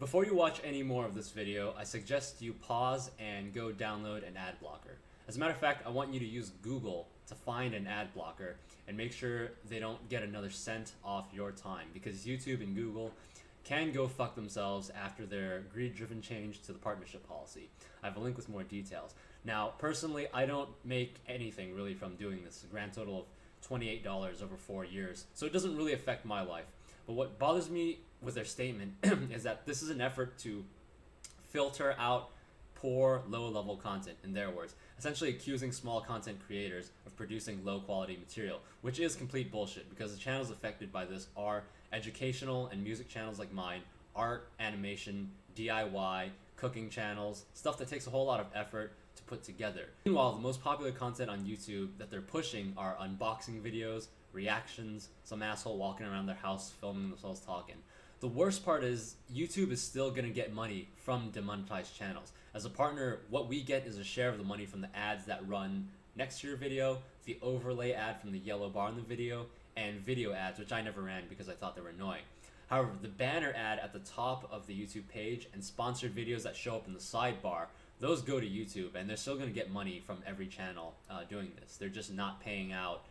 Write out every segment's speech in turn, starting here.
Before you watch any more of this video, I suggest you pause and go download an ad blocker. As a matter of fact, I want you to use Google to find an ad blocker and make sure they don't get another cent off your time, because YouTube and Google can go fuck themselves after their greed-driven change to the partnership policy. I have a link with more details. Now, personally, I don't make anything really from doing this, a grand total of $28 over 4 years, so it doesn't really affect my life. But what bothers me with their statement is that this is an effort to filter out poor, low-level content, in their words, essentially accusing small content creators of producing low-quality material, which is complete bullshit, because the channels affected by this are educational and music channels like mine, art, animation, DIY, cooking channels, stuff that takes a whole lot of effort to put together. Meanwhile, the most popular content on YouTube that they're pushing are unboxing videos, reactions, some asshole walking around their house filming themselves talking. The worst part is YouTube is still going to get money from demonetized channels. As a partner, what we get is a share of the money from the ads that run next to your video, the overlay ad from the yellow bar in the video, and video ads, which I never ran because I thought they were annoying. However, the banner ad at the top of the YouTube page and sponsored videos that show up in the sidebar, those go to YouTube, and they're still going to get money from every channel doing this. They're just not paying out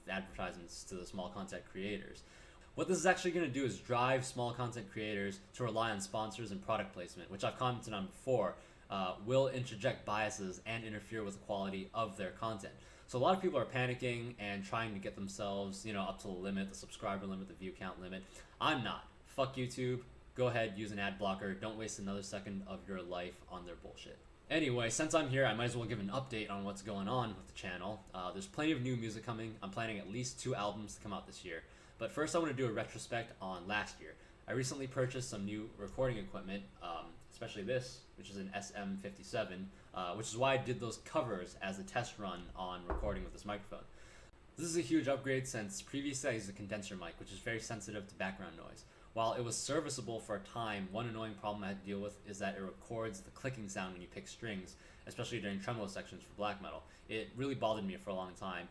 advertisements to the small content creators. What this is actually going to do is drive small content creators to rely on sponsors and product placement, which I've commented on before, will interject biases and interfere with the quality of their content. So a lot of people are panicking and trying to get themselves, up to the limit, the subscriber limit, the view count limit. I'm not. Fuck YouTube. Go ahead, use an ad blocker. Don't waste another second of your life on their bullshit. Anyway, since I'm here, I might as well give an update on what's going on with the channel. There's plenty of new music coming. I'm planning at least 2 albums to come out this year. But first I want to do a retrospect on last year. I recently purchased some new recording equipment, especially this, which is an SM57, which is why I did those covers as a test run on recording with this microphone. This is a huge upgrade since previously I used a condenser mic, which is very sensitive to background noise. While it was serviceable for a time, one annoying problem I had to deal with is that it records the clicking sound when you pick strings, especially during tremolo sections for black metal. It really bothered me for a long time.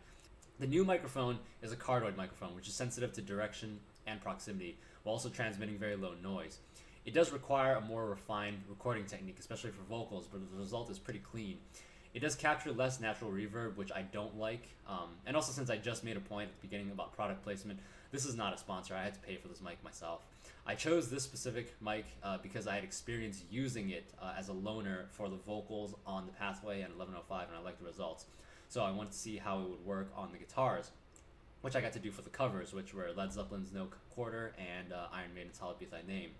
The new microphone is a cardioid microphone, which is sensitive to direction and proximity, while also transmitting very low noise. It does require a more refined recording technique, especially for vocals, but the result is pretty clean. It does capture less natural reverb, which I don't like, and also since I just made a point at the beginning about product placement, this is not a sponsor. I had to pay for this mic myself. I chose this specific mic because I had experience using it as a loaner for the vocals on the Pathway and 1105, and I liked the results. So I wanted to see how it would work on the guitars, which I got to do for the covers, which were Led Zeppelin's No Quarter and Iron Maiden's Hallowed Be Thy Name.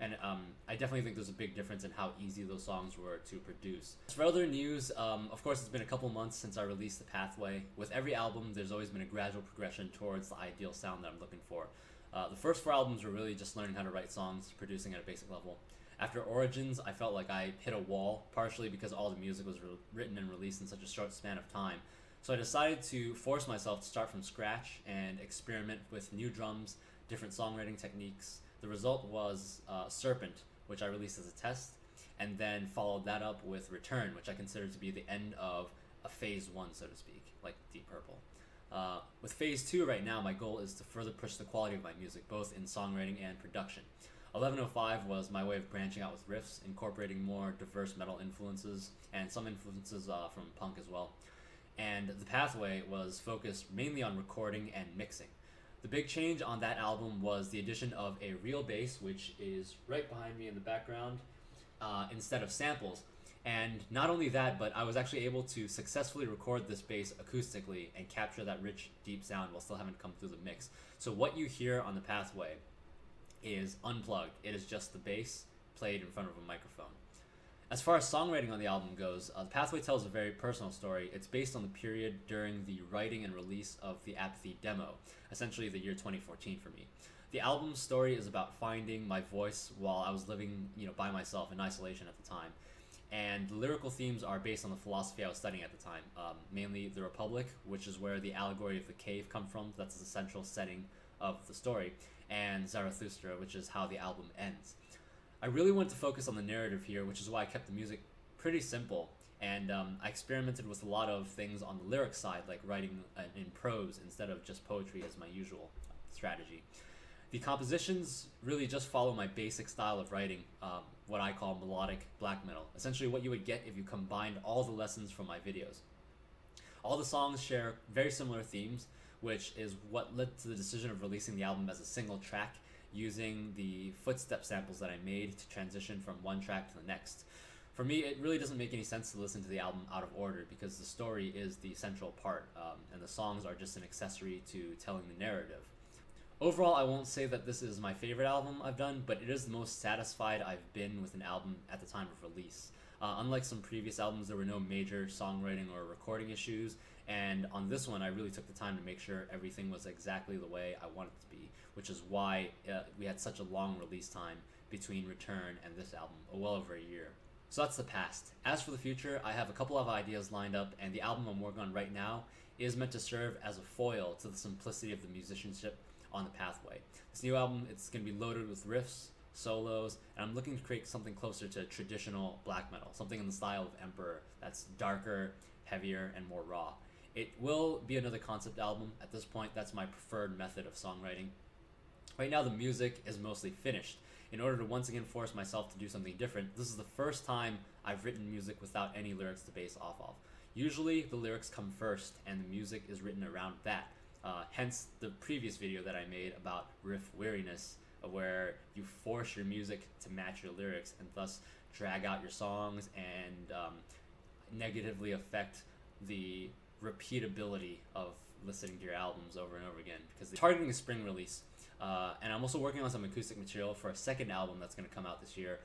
And I definitely think there's a big difference in how easy those songs were to produce. As for other news, of course it's been a couple months since I released The Pathway. With every album, there's always been a gradual progression towards the ideal sound that I'm looking for. The first 4 albums were really just learning how to write songs, producing at a basic level. After Origins, I felt like I hit a wall, partially because all the music was written and released in such a short span of time. So I decided to force myself to start from scratch and experiment with new drums, different songwriting techniques. The result was Serpent, which I released as a test, and then followed that up with Return, which I consider to be the end of a phase 1, so to speak, like Deep Purple. With phase 2 right now, my goal is to further push the quality of my music, both in songwriting and production. 1105 was my way of branching out with riffs, incorporating more diverse metal influences, and some influences from punk as well. And The Pathway was focused mainly on recording and mixing. The big change on that album was the addition of a real bass, which is right behind me in the background, instead of samples. And not only that, but I was actually able to successfully record this bass acoustically and capture that rich, deep sound while still having to come through the mix. So what you hear on The Pathway is unplugged. It is just the bass played in front of a microphone. As far as songwriting on the album goes, The Pathway tells a very personal story. It's based on the period during the writing and release of the Apathy demo, essentially the year 2014 for me. The album's story is about finding my voice while I was living, by myself in isolation at the time. And the lyrical themes are based on the philosophy I was studying at the time, mainly the Republic, which is where the allegory of the cave comes from. That's the central setting of the story, and Zarathustra, which is how the album ends. I really wanted to focus on the narrative here, which is why I kept the music pretty simple, and I experimented with a lot of things on the lyric side, like writing in prose instead of just poetry as my usual strategy. The compositions really just follow my basic style of writing, what I call melodic black metal. Essentially what you would get if you combined all the lessons from my videos. All the songs share very similar themes, which is what led to the decision of releasing the album as a single track, using the footstep samples that I made to transition from one track to the next. For me, it really doesn't make any sense to listen to the album out of order because the story is the central part, and the songs are just an accessory to telling the narrative. Overall, I won't say that this is my favorite album I've done, but it is the most satisfied I've been with an album at the time of release. Unlike some previous albums, there were no major songwriting or recording issues, and on this one I really took the time to make sure everything was exactly the way I wanted it to be, which is why we had such a long release time between Return and this album, well over a year. So that's the past. As for the future, I have a couple of ideas lined up, and the album I'm working on right now is meant to serve as a foil to the simplicity of the musicianship on the Pathway. This new album, it's going to be loaded with riffs, solos, and I'm looking to create something closer to traditional black metal, something in the style of Emperor that's darker, heavier, and more raw. It will be another concept album. At this point, that's my preferred method of songwriting. Right now, the music is mostly finished. In order to once again force myself to do something different, this is the first time I've written music without any lyrics to base off of. Usually, the lyrics come first, and the music is written around that. Hence the previous video that I made about riff weariness, where you force your music to match your lyrics and thus drag out your songs and negatively affect the repeatability of listening to your albums over and over again, because targeting a spring release. And I'm also working on some acoustic material for a second album that's going to come out this year,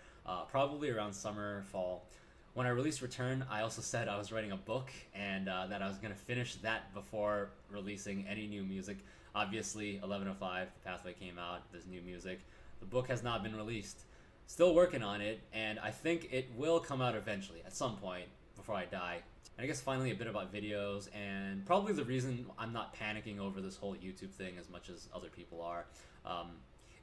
probably around summer, fall. When I released Return, I also said I was writing a book and that I was going to finish that before releasing any new music. Obviously, 1105, The Pathway came out, there's new music. The book has not been released. Still working on it, and I think it will come out eventually, at some point, before I die. And I guess finally a bit about videos, and probably the reason I'm not panicking over this whole YouTube thing as much as other people are.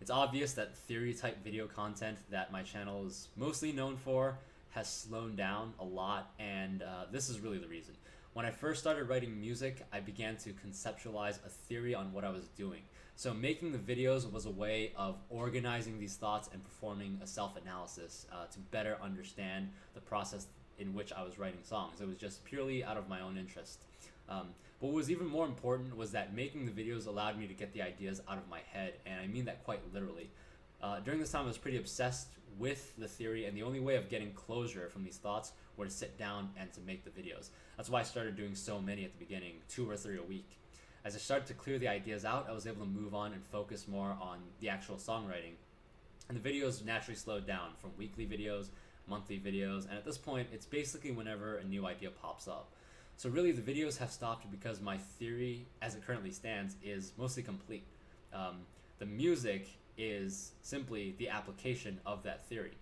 It's obvious that theory-type video content that my channel is mostly known for has slowed down a lot, and this is really the reason. When I first started writing music, I began to conceptualize a theory on what I was doing. So making the videos was a way of organizing these thoughts and performing a self-analysis to better understand the process in which I was writing songs. It was just purely out of my own interest. But what was even more important was that making the videos allowed me to get the ideas out of my head, and I mean that quite literally. During this time I was pretty obsessed with the theory, and the only way of getting closure from these thoughts were to sit down and to make the videos. That's why I started doing so many at the beginning, 2 or 3 a week. As I started to clear the ideas out, I was able to move on and focus more on the actual songwriting. And the videos naturally slowed down from weekly videos, monthly videos, and at this point it's basically whenever a new idea pops up. So really the videos have stopped because my theory as it currently stands is mostly complete. The music is simply the application of that theory.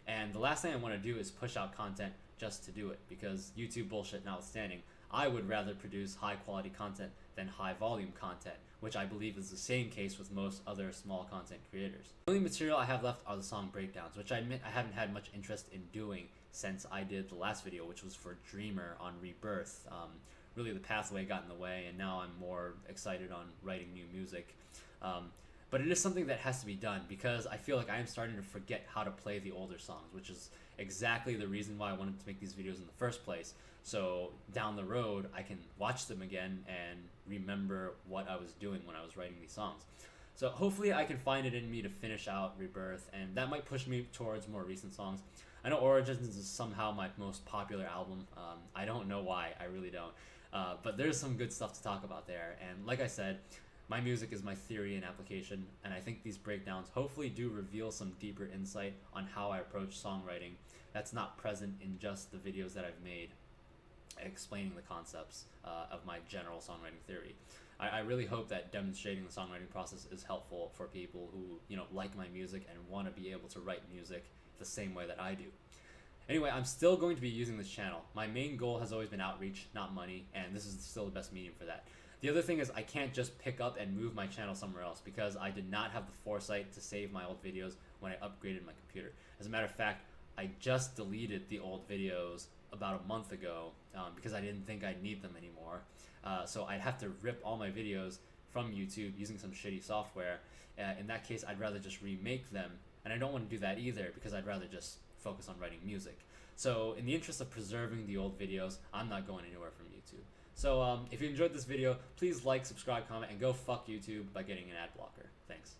And the last thing I want to do is push out content just to do it, because YouTube bullshit notwithstanding, I would rather produce high quality content than high volume content, which I believe is the same case with most other small content creators. The only material I have left are the song breakdowns, which I admit I haven't had much interest in doing since I did the last video, which was for Dreamer on Rebirth. Really the Pathway got in the way, and now I'm more excited on writing new music. But it is something that has to be done, because I feel like I am starting to forget how to play the older songs, which is exactly the reason why I wanted to make these videos in the first place. So down the road, I can watch them again and remember what I was doing when I was writing these songs. So hopefully I can find it in me to finish out Rebirth, and that might push me towards more recent songs. I know Origins is somehow my most popular album. I don't know why, I really don't. But there's some good stuff to talk about there, and like I said, my music is my theory and application, and I think these breakdowns hopefully do reveal some deeper insight on how I approach songwriting that's not present in just the videos that I've made explaining the concepts of my general songwriting theory. I really hope that demonstrating the songwriting process is helpful for people who, like my music and want to be able to write music the same way that I do. Anyway, I'm still going to be using this channel. My main goal has always been outreach, not money, and this is still the best medium for that. The other thing is I can't just pick up and move my channel somewhere else, because I did not have the foresight to save my old videos when I upgraded my computer. As a matter of fact, I just deleted the old videos about a month ago because I didn't think I'd need them anymore. So I'd have to rip all my videos, from YouTube using some shitty software, in that case, I'd rather just remake them, and I don't want to do that either because I'd rather just focus on writing music. So in the interest of preserving the old videos, I'm not going anywhere from YouTube. So if you enjoyed this video, please like, subscribe, comment, and go fuck YouTube by getting an ad blocker. Thanks.